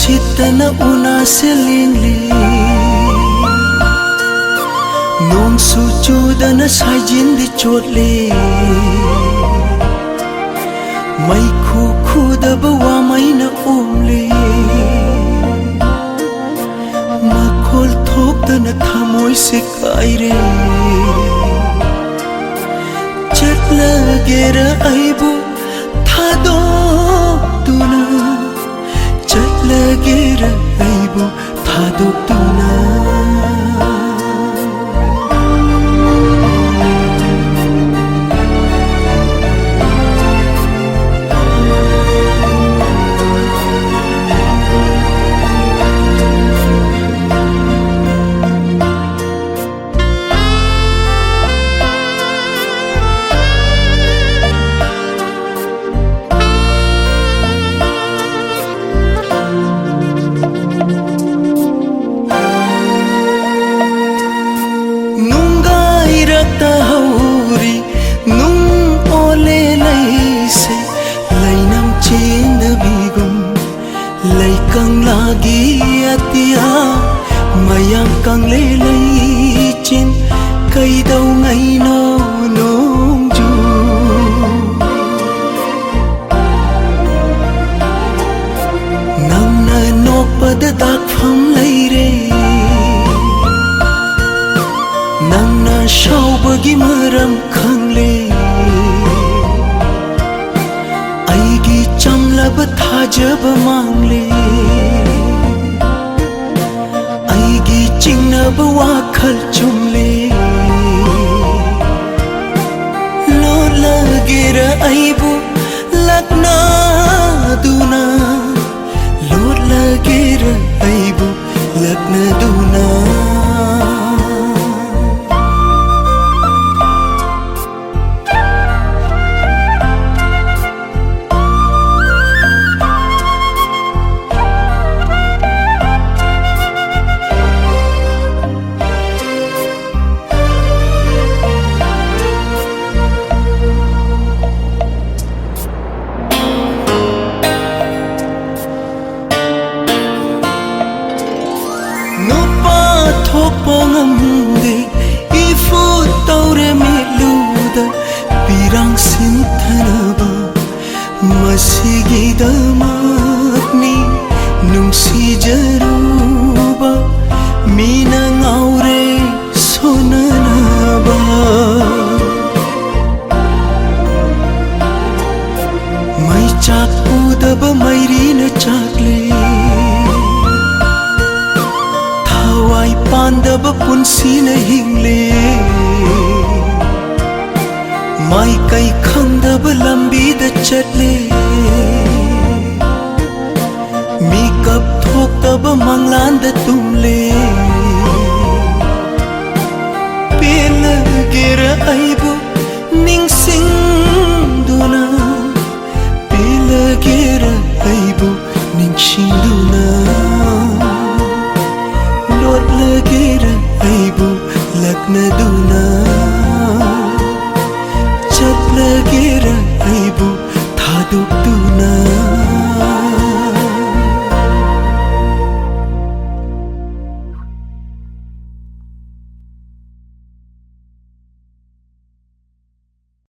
Sitana una selingli Nong sujuda na sajin di chotle May kukuda bawa may na umli Makol thok da na thamoy se kaire Chat lagera aibu thado tuna Chat lagera aibu thado tuna Tahuri nung ole lay se lay nam chin da bigum lay kang lagi atia mayam kang lay lay chin kay daw ngay no nong ju nang nanok padadak pham lay re nang na shaw bagi maram khangle aigi chamlab thajab mangle aigi chingnab wakhal chumle lo lagera aibu lakna duna lo lagera aibu lakna duna Pangamde ifu taure meluda pirang sinthanaba masigi damakni nungsi jaruba minang aure sonanaba mai chak udaba mairina chakle Pandab punsi na hingle Mai kai khandab lambi da chatle Mi kap thok tab manglan da tumle Pel gera aibu ning sing duna Pel gera aibu ning sing duna lagera aibu lakna duna chat lagera aibu thaduk duna